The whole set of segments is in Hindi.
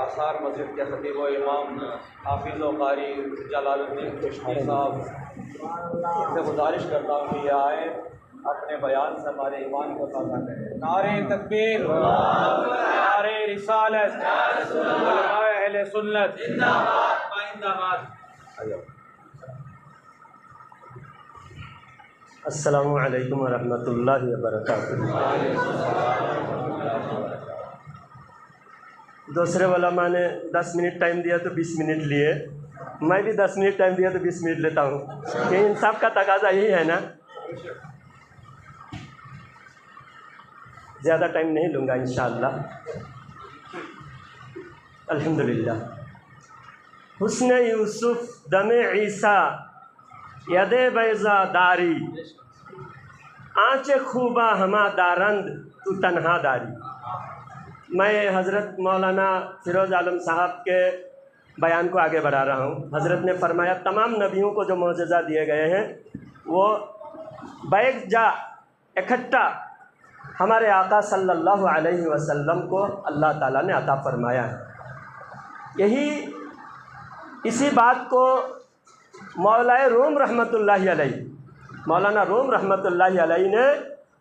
आसार मस्जिद के खतीब व इमाम हाफिज़ व कारी जलालुद्दीन चिश्ती साहब से गुजारिश करता हूँ कि ये आए अपने बयान से हमारे ईमान को ताज़ा करें। नारे तकबीर, नारे रिसालत, उलमाए अहले सुन्नत जिंदाबाद जिंदाबाद। अस्सलामु अलैकुम वरहमतुल्लाहि वबरकातुहू। दूसरे उलमा ने 10 मिनट टाइम दिया तो 20 मिनट लिए, मैं भी 10 मिनट टाइम दिया तो 20 मिनट लेता हूँ। ये इंसाफ का तकाजा यही है ना। ज़्यादा टाइम नहीं लूँगा इंशाअल्लाह। अल्हम्दुलिल्लाह। हुस्न यूसुफ दमे ईसा यदे बैज़ा दारी, आँचे खूबा हमा दारंद तू तन्हा दारी। मैं हज़रत मौलाना फ़िरोज़ आलम साहब के बयान को आगे बढ़ा रहा हूँ। हज़रत ने फरमाया तमाम नबियों को जो मोजज़ा दिए गए हैं वो बैग जा इकट्ठा हमारे आका सल्लल्लाहु अलैहि वसल्लम को अल्लाह ताला ने अता फरमाया है। इसी बात को मौलाए रूम रहमतुल्लाहि अलैहि, मौलाना रूम रहमतुल्लाहि अलैहि ने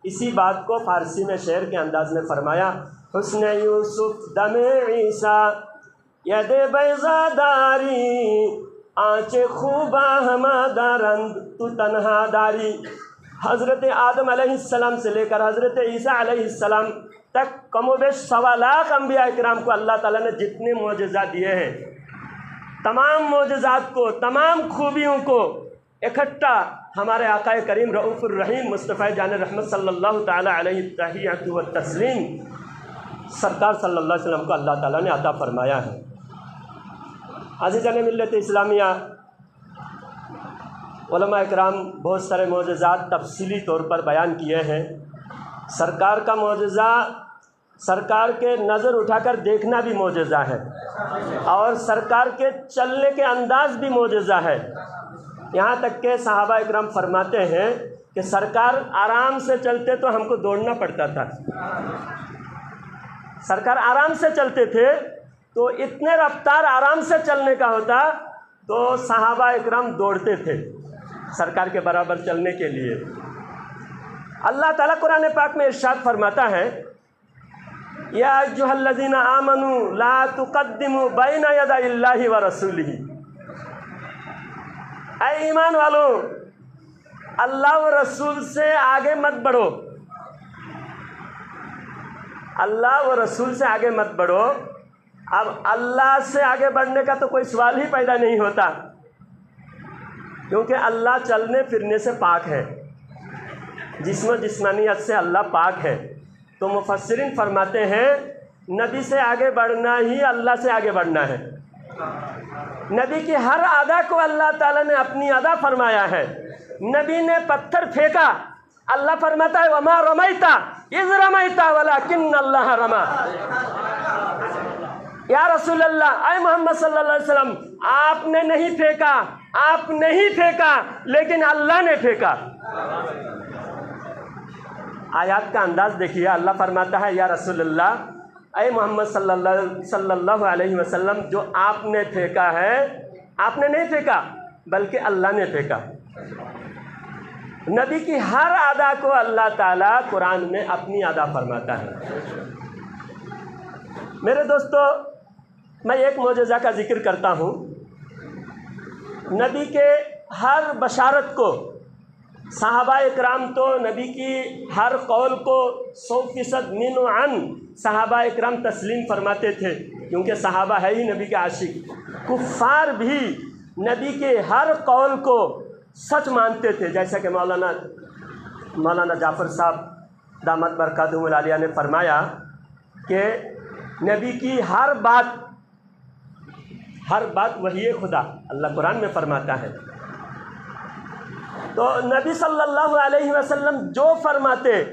इसी बात को फ़ारसी में शेर के अंदाज़ में फरमाया। हुस्न यूसुफ दमे ईसा यदे बैज़ा दारी, आँचे खूबा हमा दारंद तू तन्हा दारी। हज़रत आदम अलैहिस्सलाम से लेकर हज़रत ईसा अलैहिस्सलाम तक कमोबेश 1.25 लाख अंबिया इकराम को अल्लाह ताला ने जितने मोजज़ा दिए हैं, तमाम मोजज़ात को, तमाम खूबियों को इकट्ठा हमारे आकाए करीम रऊफ़ुर रहीम मुस्तफ़ा जान रहमत सल्लल्लाहु ताला अलैहि तहिय्यतु व तस्लीम सरकार सल्लल्लाहु अलैहि वसल्लम को अल्लाह ताला ने अता फरमाया है। अज़ीज़ान मिल्लत इस्लामिया, उलमा इकराम बहुत सारे मोजज़ात तफसीली तौर पर बयान किए हैं। सरकार का मोजज़ा, सरकार के नज़र उठाकर देखना भी मोजज़ा है और सरकार के चलने के अंदाज़ भी मोजज़ा है। यहाँ तक के सहाबा इकराम फरमाते हैं कि सरकार आराम से चलते तो हमको दौड़ना पड़ता था। सरकार आराम से चलते थे तो इतने रफ्तार आराम से चलने का होता तो सहाबा इकराम दौड़ते थे सरकार के बराबर चलने के लिए। अल्लाह ताला कुरान पाक में इरशाद फरमाता है, या अय्युहल्लज़ीना आमनू ला तुक़द्दिमू बैना यदाइल्लाहि व रसूलिही। ऐ ईमान वालों, अल्लाह व रसूल से आगे मत बढ़ो, अल्लाह व रसूल से आगे मत बढ़ो। अब अल्लाह से आगे बढ़ने का तो कोई सवाल ही पैदा नहीं होता, क्योंकि अल्लाह चलने फिरने से पाक है, जिस्म जिस्मानियत से अल्लाह पाक है। तो मुफस्सिरीन फरमाते हैं नबी से आगे बढ़ना ही अल्लाह से आगे बढ़ना है। नबी की हर अदा को अल्लाह ताला ने अपनी अदा फरमाया है। नबी ने पत्थर फेंका, अल्लाह फरमाता है वमा रमैता इज़ रमैता वलाकिन्नल्लाह रमा। या रसूल अल्लाह, ऐ मोहम्मद सल्लल्लाहु अलैहि वसल्लम, आपने नहीं फेंका, आप नहीं फेंका, लेकिन अल्लाह ने फेंका। आयत का अंदाज़ देखिए। अल्लाह फरमाता है या रसूल अल्लाह, ऐ मोहम्मद सल्लल्लाहु अलैहि वसल्लम, जो आपने फेंका है, आपने नहीं फेंका बल्कि अल्लाह ने फेंका। नबी की हर अदा को अल्लाह ताला कुरान में अपनी अदा फरमाता है। मेरे दोस्तों, मैं एक मोजज़ा का जिक्र करता हूँ। नबी के हर बशारत को सहाबा इकराम तो नबी की हर कौल को 100% मिन अन सहाबा इकराम तस्लीम फरमाते थे, क्योंकि सहाबा है ही नबी के आशिक। कुफ़ार भी नबी के हर कौल को सच मानते थे, जैसा कि मौलाना जाफ़र साहब दामत बरकातुहुल आलिया ने फरमाया कि नबी की हर बात वही खुदा, अल्लाह कुरान में फरमाता है। तो नबी सल्लल्लाहु अलैहि वसल्लम जो फरमाते,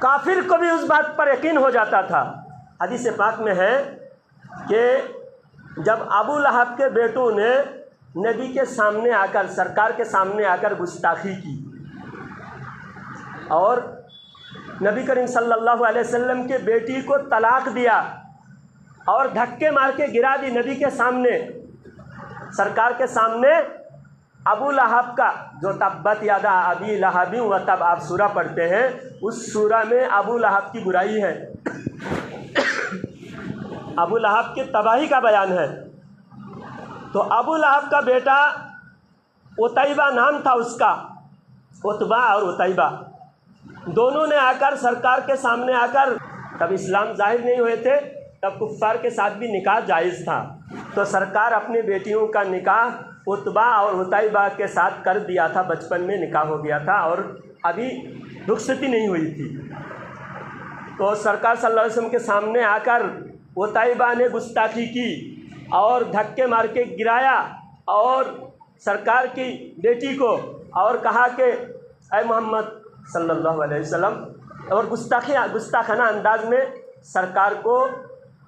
काफिर को भी उस बात पर यकीन हो जाता था। हदीस पाक में है कि जब अबू लहब के बेटों ने नबी के सामने आकर, सरकार के सामने आकर गुस्ताखी की और नबी करीम सल्लल्लाहु अलैहि वसल्लम के बेटी को तलाक दिया और धक्के मार के गिरा दी नबी के सामने, सरकार के सामने। अबू लहब का जो तब्बत यादा अबी लहबी व तब आप सूरा पढ़ते हैं, उस सूरा में अबू लहब की बुराई है, अबू लहब की तबाही का बयान है। तो अबू लहब का बेटा उतैबा नाम था उसका, उतबा और उतैबा, दोनों ने आकर सरकार के सामने आकर, तब इस्लाम जाहिर नहीं हुए थे, तब कुफ्फार के साथ भी निकाह जायज़ था। तो सरकार अपनी बेटियों का निकाह उतबा और उतैबा के साथ कर दिया था, बचपन में निकाह हो गया था और अभी रुखसती नहीं हुई थी। तो सरकार सल्लल्लाहु अलैहि वसल्लम के सामने आकर उतैबा ने गुस्ताखी की और धक्के मार के गिराया और सरकार की बेटी को, और कहा कि ऐ मोहम्मद सल्लल्लाहु अलैहि वसल्लम, और गुस्ताखाना अंदाज में सरकार को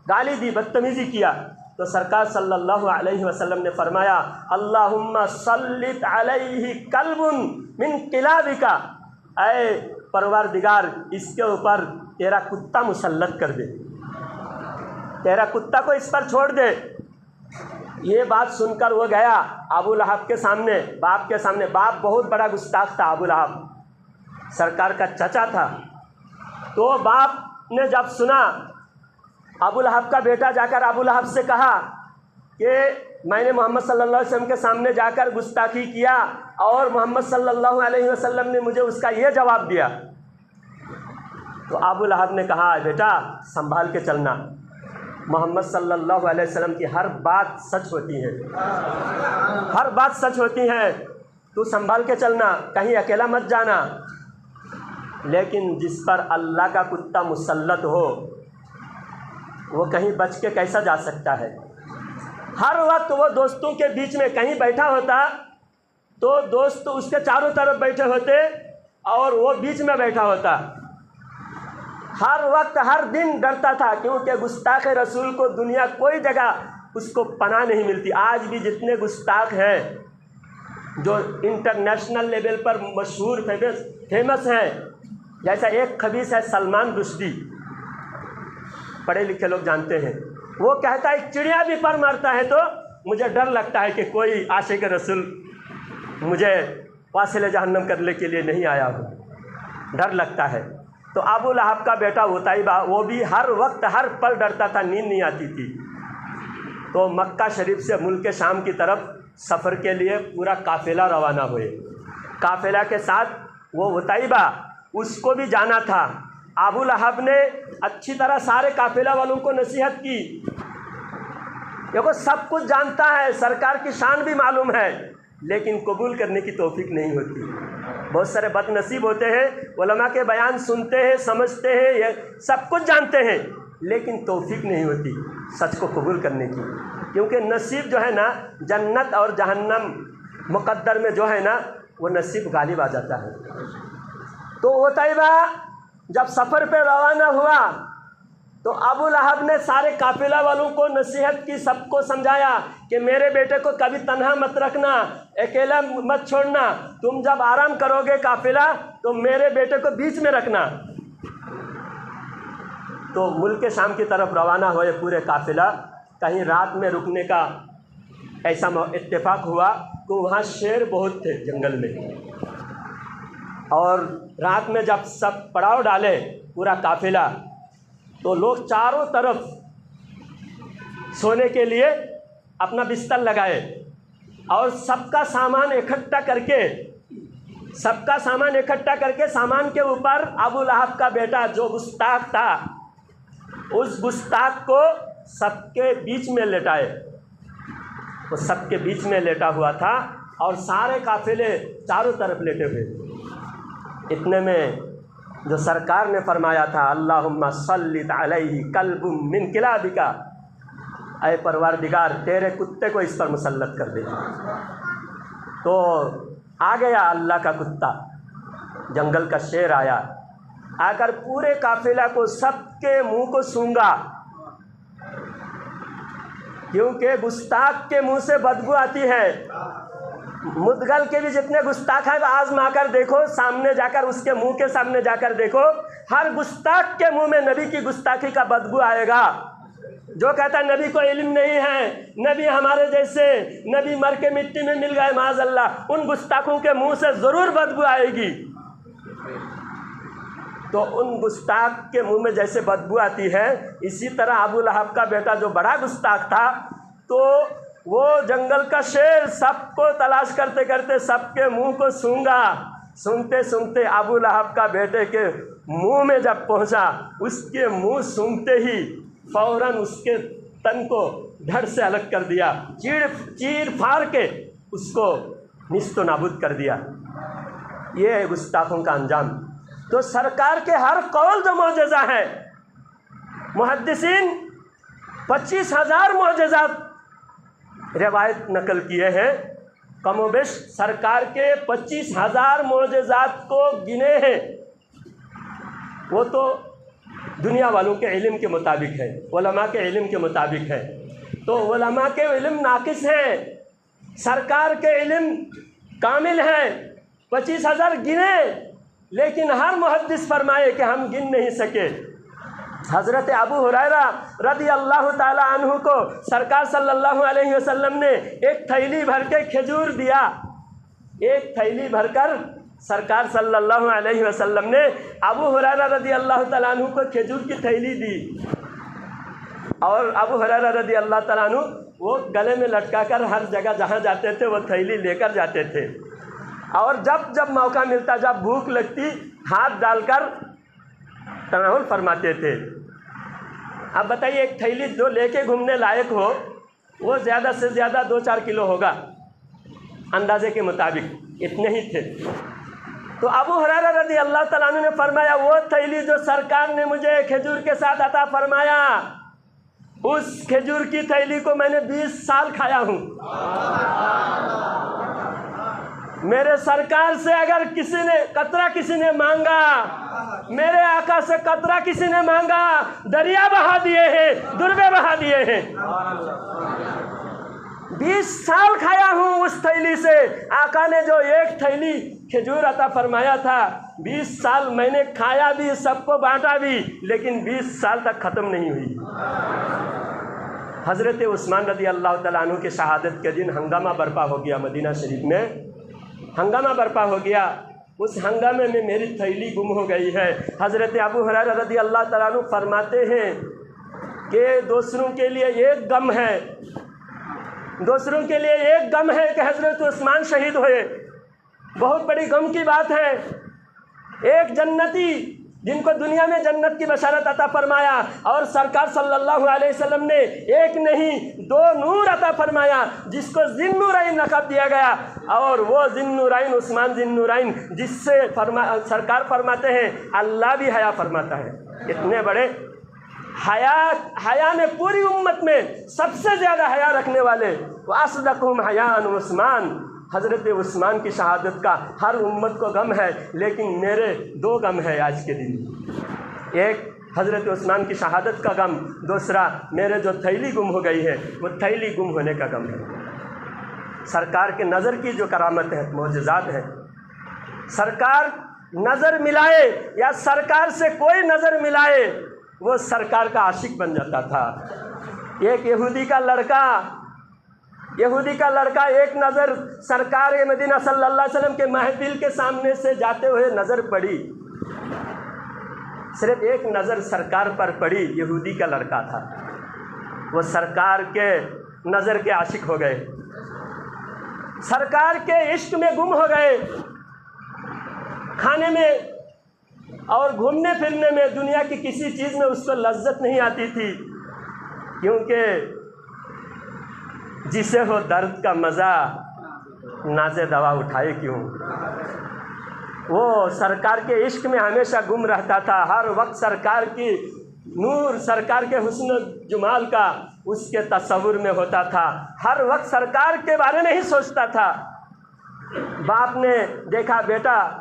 गाली दी, बदतमीज़ी किया। तो सरकार सल्लल्लाहु अलैहि वसल्लम ने फरमाया, अल्लाहुम्मा सल्लित अलैहि कल्बुन मिन किलाबिका, ऐ परवरदिगार इसके ऊपर तेरा कुत्ता मुसल्लत कर दे, तेरा कुत्ता को इस पर छोड़ दे। ये बात सुनकर वो गया अबू लहब के सामने, बाप के सामने। बाप बहुत बड़ा गुस्ताख था, अबू लहब सरकार का चचा था। तो बाप ने जब सुना, अबू लहब का बेटा जाकर अबू लहब से कहा कि मैंने मोहम्मद सल्लल्लाहु अलैहि वसल्लम के सामने जाकर गुस्ताखी किया और मोहम्मद सल्लल्लाहु अलैहि वसल्लम ने मुझे उसका ये जवाब दिया। तो अबू लहब ने कहा, बेटा संभाल के चलना, मोहम्मद सल्लल्लाहु अलैहि वसल्लम की हर बात सच होती है, हर बात सच होती है, तू संभाल के चलना, कहीं अकेला मत जाना। लेकिन जिस पर अल्लाह का कुत्ता मुसल्लत हो वो कहीं बच के कैसा जा सकता है। हर वक्त वो दोस्तों के बीच में कहीं बैठा होता तो दोस्त उसके चारों तरफ बैठे होते और वो बीच में बैठा होता। हर वक्त हर दिन डरता था, क्योंकि गुस्ताख रसूल को दुनिया कोई जगह उसको पनाह नहीं मिलती। आज भी जितने गुस्ताख हैं जो इंटरनेशनल लेवल पर मशहूर फेमस हैं, जैसा एक खबीस है सलमान रुश्दी, पढ़े लिखे लोग जानते हैं, वो कहता है चिड़िया भी पर मारता है तो मुझे डर लगता है कि कोई आशिक रसूल मुझे वासिल जहन्नम करने के लिए नहीं आया हो, डर लगता है। तो अबू लहब का बेटा उतैबा, वो भी हर वक्त हर पल डरता था, नींद नहीं आती थी। तो मक्का शरीफ से मुल्क शाम की तरफ सफ़र के लिए पूरा काफ़िला रवाना हुए। काफ़िला के साथ वो उतैबा, उसको भी जाना था। अबू लहब ने अच्छी तरह सारे काफ़िला वालों को नसीहत की, देखो सब कुछ जानता है, सरकार की शान भी मालूम है, लेकिन कबूल करने की तौफीक नहीं होती। बहुत सारे बदनसीब होते हैं, उलमा के बयान सुनते हैं, समझते हैं, ये सब कुछ जानते हैं, लेकिन तौफीक नहीं होती सच को कबूल करने की। क्योंकि नसीब जो है ना, जन्नत और जहन्नम मुक़द्दर में जो है ना, वो नसीब गालिब आ जाता है। तो उतैबा जब सफ़र पे रवाना हुआ तो अबू लहब ने सारे काफ़िला वालों को नसीहत की, सबको समझाया कि मेरे बेटे को कभी तन्हा मत रखना, अकेला मत छोड़ना, तुम जब आराम करोगे काफ़िला तो मेरे बेटे को बीच में रखना। तो मुल्क शाम की तरफ रवाना हुए पूरे काफ़िला। कहीं रात में रुकने का ऐसा इत्तेफाक हुआ कि वहाँ शेर बहुत थे जंगल में, और रात में जब सब पड़ाव डाले पूरा काफ़िला, तो लोग चारों तरफ सोने के लिए अपना बिस्तर लगाए और सबका सामान इकट्ठा करके सामान के ऊपर अबू लहब का बेटा जो गुस्ताख था, उस गुस्ताख को सबके बीच में लेटाए। वो सबके बीच में लेटा हुआ था और सारे काफ़िले चारों तरफ लेटे हुए। इतने में जो सरकार ने फरमाया था, अल्लाहुम्मा सल्लित अलैहि कल्बुम मिन किलाबिका, ऐ परवरदिगार तेरे कुत्ते को इस पर मुसल्लत कर दे। तो आ गया अल्लाह का कुत्ता, जंगल का शेर आया, आकर पूरे काफिला को, सबके मुंह को सूंघा, क्योंकि गुस्ताख के मुंह से बदबू आती है। मुदगल के भी जितने गुस्ताख हैं आजमा कर देखो, सामने जाकर उसके मुंह के सामने जाकर देखो, हर गुस्ताख के मुंह में नबी की गुस्ताखी का बदबू आएगा। जो कहता है नबी को इल्म नहीं है, नबी हमारे जैसे, नबी मर के मिट्टी में मिल गए माज़अल्लाह, उन गुस्ताखों के मुंह से ज़रूर बदबू आएगी। तो उन गुस्ताख के मुंह में जैसे बदबू आती है, इसी तरह अबू लहब का बेटा जो बड़ा गुस्ताख था, तो वो जंगल का शेर सबको तलाश करते करते सबके मुंह को सूंघा। सूंघते सूंघते अबू लहब का बेटे के मुंह में जब पहुंचा, उसके मुंह सूंघते ही फौरन उसके तन को धड़ से अलग कर दिया, चीर फाड़ के उसको निस्तो नाबूद कर दिया। ये गुस्ताखों का अंजाम। तो सरकार के हर कौल जो मौजज़ा है, मुहद्दिसीन 25,000 मौजज़ात रिवायत नकल किए हैं, कमोबेश सरकार के 25,000 मौजज़ात को गिने हैं। वो तो दुनिया वालों के इल्म के मुताबिक है, उलमा के इल्म के मुताबिक है। तो उलमा के इल्म नाकिस है, सरकार के इल्म कामिल है। 25,000 गिने, लेकिन हर मुहद्दिस फरमाए कि हम गिन नहीं सके। हज़रत अबू हुरैरा रज़ी अल्लाह ताला अन्हु को सरकार सल्लल्लाहु अलैहि वसल्लम ने एक थैली भर के खजूर दिया। एक थैली भरकर सरकार सल्लल्लाहु अलैहि वसल्लम ने अबू हुरैरा रज़ी अल्लाह ताला अन्हु को खजूर की थैली दी। और अबू हुरैरा रज़ी अल्लाह ताला अन्हु वो गले में लटका कर हर जगह जहाँ जाते थे वो थैली लेकर जाते थे। और जब जब मौका मिलता, जब भूख लगती, हाथ डालकर तनाउल फरमाते थे। अब बताइए, एक थैली जो लेके घूमने लायक हो, वो ज़्यादा से ज़्यादा 2-4 किलो होगा अंदाजे के मुताबिक, इतने ही थे। तो अबू हुरैरा रज़ी अल्लाह तआला अन्हु ने फरमाया, वो थैली जो सरकार ने मुझे खजूर के साथ अता फरमाया, उस खजूर की थैली को मैंने 20 साल खाया हूँ। मेरे सरकार से अगर किसी ने मांगा, मेरे आका से कतरा किसी ने मांगा, दरिया बहा दिए हैं, दुर्बे बहा दिए हैं। 20 साल खाया हूँ उस थैली से। आका ने जो एक थैली खजूर अता फरमाया था, 20 साल मैंने खाया भी, सबको बांटा भी, लेकिन 20 साल तक ख़त्म नहीं हुई। हज़रत उस्मान रज़ी अल्लाह तआला अन्हु के शहादत के दिन हंगामा बर्पा हो गया, मदीना शरीफ में हंगामा बर्पा हो गया। उस हंगामे में मेरी थैली गुम हो गई है। हज़रत अबू हुरैरा रज़ी अल्लाह तआला अन्हु फरमाते हैं कि दूसरों के लिए एक गम है, दूसरों के लिए एक गम है कि हज़रत उस्मान शहीद हुए। बहुत बड़ी गम की बात है। एक जन्नती जिनको दुनिया में जन्नत की बशारत अता फरमाया, और सरकार सल्लल्लाहु अलैहि वसल्लम ने एक नहीं 2 नूर अता फरमाया, जिसको ज़िन्नूरैन लक़ब दिया गया। और वो ज़िन्नूरैन उस्मान ज़िन्नूरैन, जिससे सरकार फरमाते हैं अल्लाह भी हया फरमाता है। इतने बड़े हया में पूरी उम्मत में सबसे ज़्यादा हया रखने वाले वासदकुम हयान उस्मान। हज़रत उस्मान की शहादत का हर उम्मत को गम है, लेकिन मेरे 2 गम है आज के दिन। एक हज़रत उस्मान की शहादत का गम, दूसरा मेरे जो थैली गुम हो गई है, वो थैली गुम होने का गम है। सरकार के नज़र की जो करामत है, मोजज़ात है। सरकार नज़र मिलाए या सरकार से कोई नज़र मिलाए, वो सरकार का आशिक बन जाता था। एक यहूदी का लड़का एक नज़र सरकार मदीना सल्लल्लाहु अलैहि वसल्लम के महफिल के सामने से जाते हुए नज़र पड़ी। सिर्फ एक नज़र सरकार पर पड़ी, यहूदी का लड़का था। वो सरकार के नज़र के आशिक हो गए, सरकार के इश्क में गुम हो गए। खाने में और घूमने फिरने में, दुनिया की किसी चीज़ में उसको लज्जत नहीं आती थी, क्योंकि जिसे हो दर्द का मज़ा, नाज़े दवा उठाए क्यों। वो सरकार के इश्क में हमेशा गुम रहता था। हर वक्त सरकार की नूर, सरकार के हुस्न जमाल का उसके तस्वुर में होता था। हर वक्त सरकार के बारे में ही सोचता था। बाप ने देखा, बेटा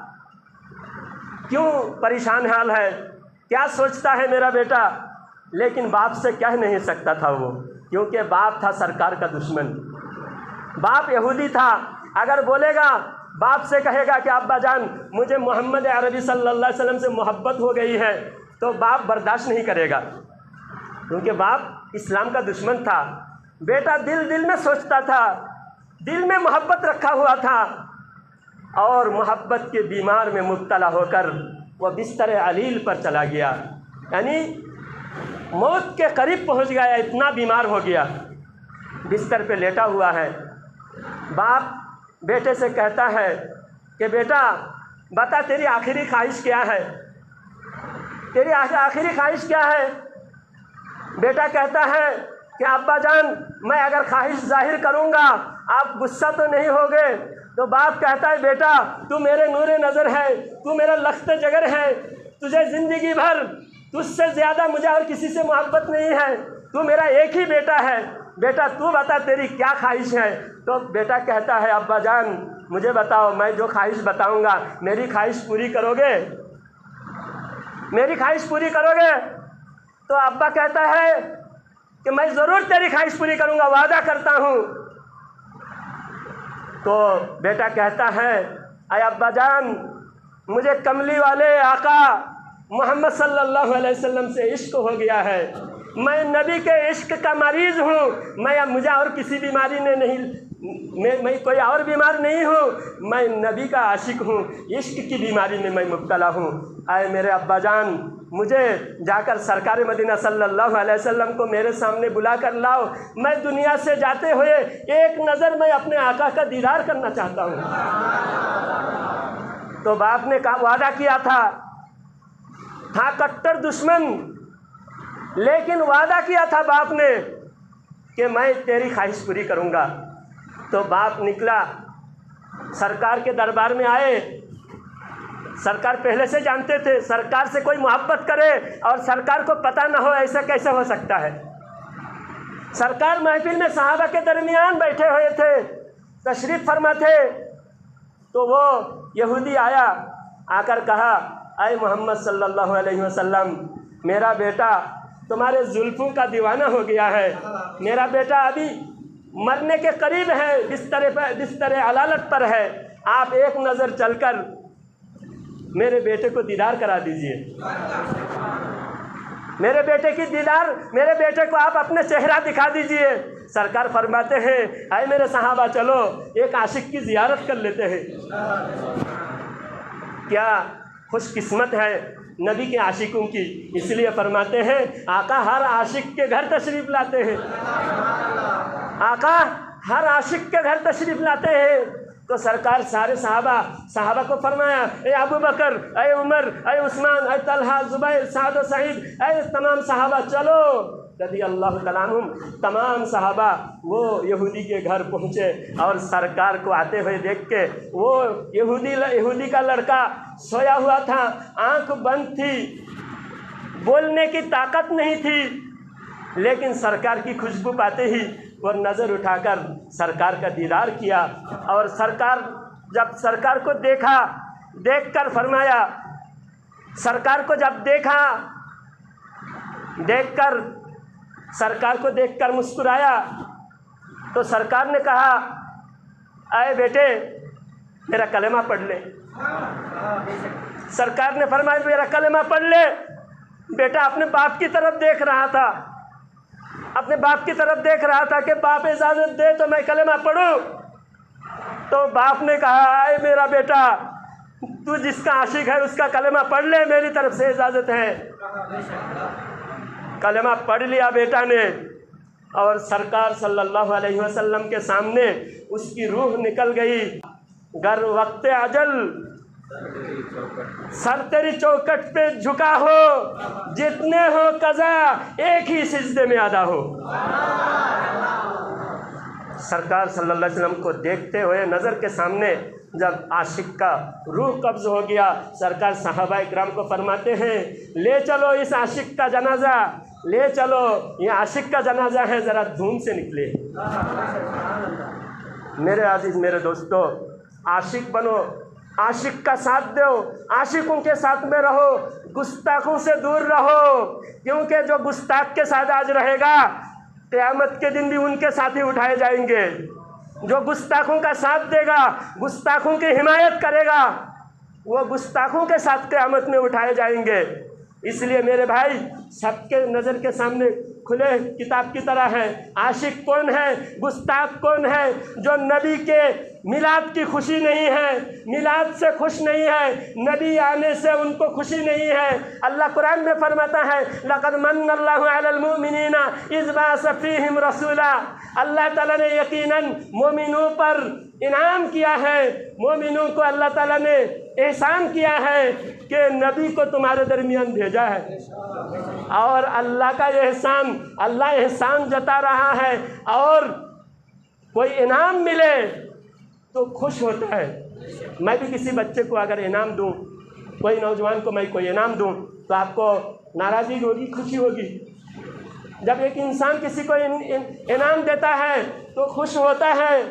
क्यों परेशान हाल है, क्या सोचता है मेरा बेटा, लेकिन बाप से कह नहीं सकता था वो, क्योंकि बाप था सरकार का दुश्मन। बाप यहूदी था, अगर बोलेगा, बाप से कहेगा कि अब्बा जान मुझे मोहम्मद अरबी सल्लल्लाहु अलैहि वसल्लम से मोहब्बत हो गई है, तो बाप बर्दाश्त नहीं करेगा, क्योंकि बाप इस्लाम का दुश्मन था। बेटा दिल दिल में सोचता था, दिल में मोहब्बत रखा हुआ था और मोहब्बत के बीमार में मुब्तला होकर वह बिस्तर अलील पर चला गया, यानी मौत के करीब पहुंच गया, इतना बीमार हो गया, बिस्तर पे लेटा हुआ है। बाप बेटे से कहता है कि बेटा बता तेरी आखिरी ख्वाहिश क्या है, तेरी आखिरी ख्वाहिश क्या है। बेटा कहता है कि अब्बा जान मैं अगर ख्वाहिश जाहिर करूँगा आप गुस्सा तो नहीं होगे। तो बाप कहता है बेटा तू मेरे नूरे नज़र है, तू मेरा लख्त जगर है, तुझे ज़िंदगी भर तुझसे ज़्यादा मुझे और किसी से मोहब्बत नहीं है, तू मेरा एक ही बेटा है, बेटा तू बता तेरी क्या ख्वाहिश है। तो बेटा कहता है अब्बा जान मुझे बताओ, मैं जो ख्वाहिश बताऊंगा मेरी ख्वाहिश पूरी करोगे, मेरी ख्वाहिश पूरी करोगे। तो अब्बा कहता है कि मैं ज़रूर तेरी ख्वाहिश पूरी करूंगा, वादा करता हूँ। तो बेटा कहता है अय अब्बा जान मुझे कमली वाले आका मोहम्मद सल्लल्लाहु अलैहि वसल्लम से इश्क हो गया है, मैं नबी के इश्क का मरीज़ हूँ, मैं मुझे और किसी बीमारी ने नहीं, मैं कोई और बीमार नहीं हूँ, मैं नबी का आशिक हूँ, इश्क की बीमारी में मैं मुब्तला हूँ। आए मेरे अब्बा जान मुझे जाकर सरकार मदीना सल्लल्लाहु अलैहि वसल्लम को मेरे सामने बुला कर लाओ, मैं दुनिया से जाते हुए एक नज़र मैं अपने आका का दीदार करना चाहता हूँ। तो बाप ने वादा किया था कट्टर दुश्मन, लेकिन वादा किया था बाप ने कि मैं तेरी ख्वाहिश पूरी करूँगा। तो बाप निकला, सरकार के दरबार में आए। सरकार पहले से जानते थे सरकार से कोई मोहब्बत करे और सरकार को पता ना हो, ऐसा कैसे हो सकता है। सरकार महफिल में सहाबा के दरमियान बैठे हुए थे, तशरीफ़ फरमा थे। तो वो यहूदी आया, आकर कहा अय मोहम्मद सल्लल्लाहु अलैहि वसल्लम मेरा बेटा तुम्हारे जुल्फ़ों का दीवाना हो गया है, मेरा बेटा अभी मरने के करीब है, बिस्तर अलालत पर है, आप एक नज़र चलकर मेरे बेटे को दीदार करा दीजिए, मेरे बेटे की दीदार, मेरे बेटे को आप अपने चेहरा दिखा दीजिए। सरकार फरमाते हैं आए मेरे सहाबा चलो एक आशिक की ज़ियारत कर लेते हैं। क्या खुशकिस्मत है नबी के आशिकों की, इसलिए फरमाते हैं आका हर आशिक के घर तशरीफ़ लाते हैं, आका हर आशिक के घर तशरीफ़ लाते हैं। तो सरकार सारे सहाबा को फरमाया ए अबू बकर, ए उमर, ए उस्मान, ए तलहा, जुबैर, साद व सईद, ए तमाम सहाबा चलो रज़ी अल्लाह तआला अन्हुम। तमाम सहाबा वो यहूदी के घर पहुँचे और सरकार को आते हुए देख के, वो यहूदी का लड़का सोया हुआ था, आंख बंद थी, बोलने की ताकत नहीं थी, लेकिन सरकार की खुशबू पाते ही वो नज़र उठाकर सरकार का दीदार किया। और जब सरकार को देखकर फरमाया, सरकार को जब सरकार को देखकर मुस्कुराया तो सरकार ने कहा आए बेटे मेरा कलेमा पढ़ ले। सरकार ने फरमाया मेरा कलेमा पढ़ ले। बेटा अपने बाप की तरफ देख रहा था, अपने बाप की तरफ देख रहा था कि बाप इजाज़त दे तो मैं कलेमा पढ़ूं। तो बाप ने कहा आए मेरा बेटा तू जिसका आशिक है उसका कलेमा पढ़ ले, मेरी तरफ से इजाज़त है। कलेमा पढ़ लिया बेटा ने और सरकार सल्लल्लाहु अलैहि वसल्लम के सामने उसकी रूह निकल गई। गर वक्त अजल सर तेरी चौखट पे झुका हो, जितने हो कज़ा एक ही सिजदे में अदा हो। सरकार सल्लल्लाहु अलैहि वसल्लम को देखते हुए नज़र के सामने जब आशिक का रूह कब्ज़ हो गया, सरकार सहाबा इकराम को फरमाते हैं ले चलो इस आशिक का जनाजा, ले चलो ये आशिक का जनाजा है, ज़रा धूम से निकले। मेरे अजीज़ मेरे दोस्तों, आशिक बनो, आशिक का साथ दो, आशिकों के साथ में रहो, गुस्ताखों से दूर रहो, क्योंकि जो गुस्ताख के साथ आज रहेगा क़यामत के दिन भी उनके साथ ही उठाए जाएंगे। जो गुस्ताखों का साथ देगा, गुस्ताखों की हिमायत करेगा, वो गुस्ताखों के साथ क़यामत में उठाए जाएंगे। इसलिए मेरे भाई सबके नज़र के सामने खुले किताब की तरह है। आशिक कौन है, गुस्ताख कौन है, जो नबी के मिलाद की खुशी नहीं है, मिलाद से खुश नहीं है, नबी आने से उनको खुशी नहीं है। अल्लाह कुरान में फरमाता है लक़द मन्नल्लाहु अलल मुमिनीना इज़ बअस फ़ीहिम रसूला। अल्लाह ताला ने यकीनन मोमिनों पर इनाम किया है, मोमिनों को अल्लाह ताला ने एहसान किया है कि नबी को तुम्हारे दरमियान भेजा है। और अल्लाह का एहसान, अल्लाह एहसान जता रहा है और कोई इनाम मिले तो खुश होता है। मैं भी किसी बच्चे को अगर इनाम दूं, कोई नौजवान को मैं कोई इनाम दूं, तो आपको नाराज़गी होगी, खुशी होगी। जब एक इंसान किसी को इनाम देता है तो खुश होता है,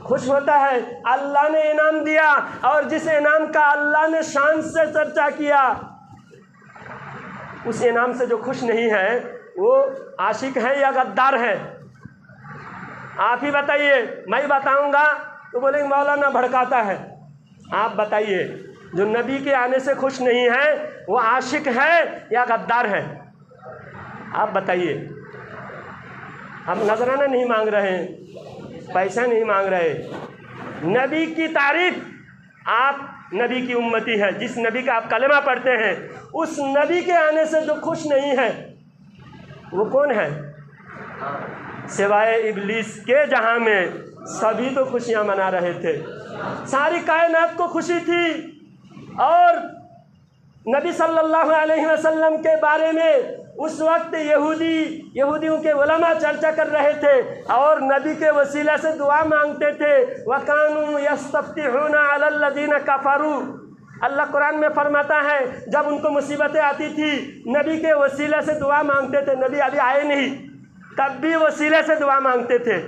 खुश होता है। अल्लाह ने इनाम दिया और जिस इनाम का अल्लाह ने शान से चर्चा किया, उस इनाम से जो खुश नहीं है वो आशिक है या गद्दार है? आप ही बताइए। मैं बताऊंगा तो बोलेंगे मौलाना भड़काता है। आप बताइए, जो नबी के आने से खुश नहीं है वो आशिक है या गद्दार है? आप बताइए। हम नजराना नहीं मांग रहे हैं, पैसा नहीं मांग रहे। नबी की तारीफ, आप नबी की उम्मती है, जिस नबी का आप कलमा पढ़ते हैं, उस नबी के आने से जो खुश नहीं है वो कौन है? सिवाय इब्लीस के जहां में सभी तो खुशियां मना रहे थे, सारी कायनात को खुशी थी। और नबी सल्लल्लाहु अलैहि वसल्लम के बारे में उस वक्त यहूदियों के उलमा चर्चा कर रहे थे और नबी के वसीला से दुआ मांगते थे। वकानू यस्तफ्तिहूना अलल्लज़ीना कफरू। अल्लाह कुरान में फरमाता है जब उनको मुसीबतें आती थी नबी के वसीला से दुआ मांगते थे। नबी अभी आए नहीं, तब भी वसीले से दुआ मांगते थे।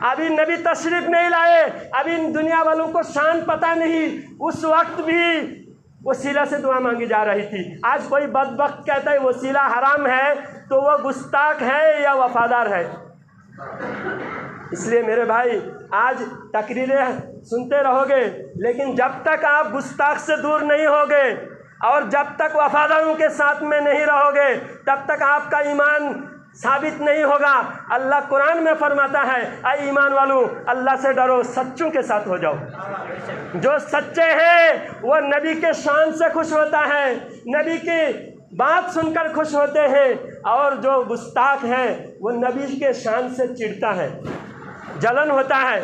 अभी नबी तशरीफ नहीं लाए, अभी दुनिया वालों को शान पता नहीं, उस वक्त भी वसीला से दुआ मांगी जा रही थी। आज कोई बदबख्त कहता है वसीला हराम है, तो वह गुस्ताख है या वफादार है? इसलिए मेरे भाई, आज तकरीरें सुनते रहोगे, लेकिन जब तक आप गुस्ताख से दूर नहीं होगे और जब तक वफादारों के साथ में नहीं रहोगे, तब तक आपका ईमान साबित नहीं होगा। अल्लाह कुरान में फरमाता है, ऐ ईमान वालों, अल्लाह से डरो, सच्चों के साथ हो जाओ। जो सच्चे हैं वो नबी के शान से खुश होता है, नबी की बात सुनकर खुश होते हैं। और जो गुस्ताख है वो नबी के शान से चिढ़ता है, जलन होता है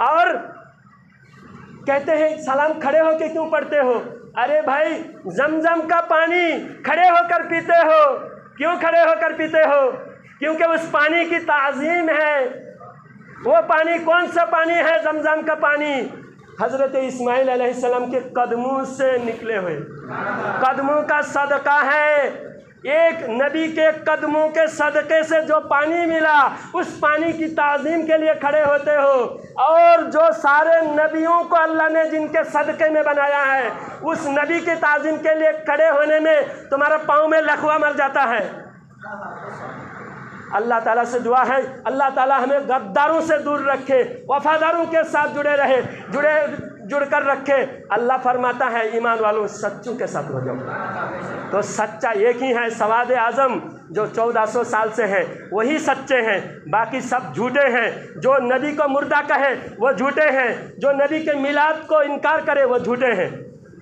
और कहते हैं सलाम खड़े होकर क्यों पढ़ते हो? अरे भाई, जमजम का पानी खड़े होकर पीते हो, क्यों खड़े होकर पीते हो? क्योंकि उस पानी की ताज़ीम है। वो पानी कौन सा पानी है? जमजम का पानी हज़रत इस्माइल अलैहिस्सलाम के कदमों से निकले हुए, कदमों का सदका है। एक नबी के कदमों के सदक़े से जो पानी मिला, उस पानी की ताज़ीम के लिए खड़े होते हो। और जो सारे नबियों को अल्लाह ने जिनके सदक़े में बनाया है, उस नबी की ताज़ीम के लिए खड़े होने में तुम्हारा पाँव में लकवा मर जाता है। अल्लाह ताला से दुआ है, अल्लाह ताला हमें गद्दारों से दूर रखे, वफादारों के साथ जुड़कर रखे। अल्लाह फरमाता है ईमान वालों, सच्चों के साथ हो जाओ। तो सच्चा एक ही है, सवाद आज़म, जो 1400 साल से है वही सच्चे हैं, बाकी सब झूठे हैं। जो नबी को मुर्दा कहे वो झूठे हैं, जो नबी के मिलाद को इनकार करे वो झूठे हैं।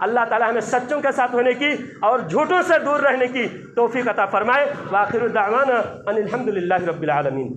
अल्लाह ताला हमें सच्चों के साथ होने की और झूठों से दूर रहने की तौफीक अता फरमाए। व आखिरु दावाना अनिल हम्दुलिल्लाहि रब्बिल आलमीन।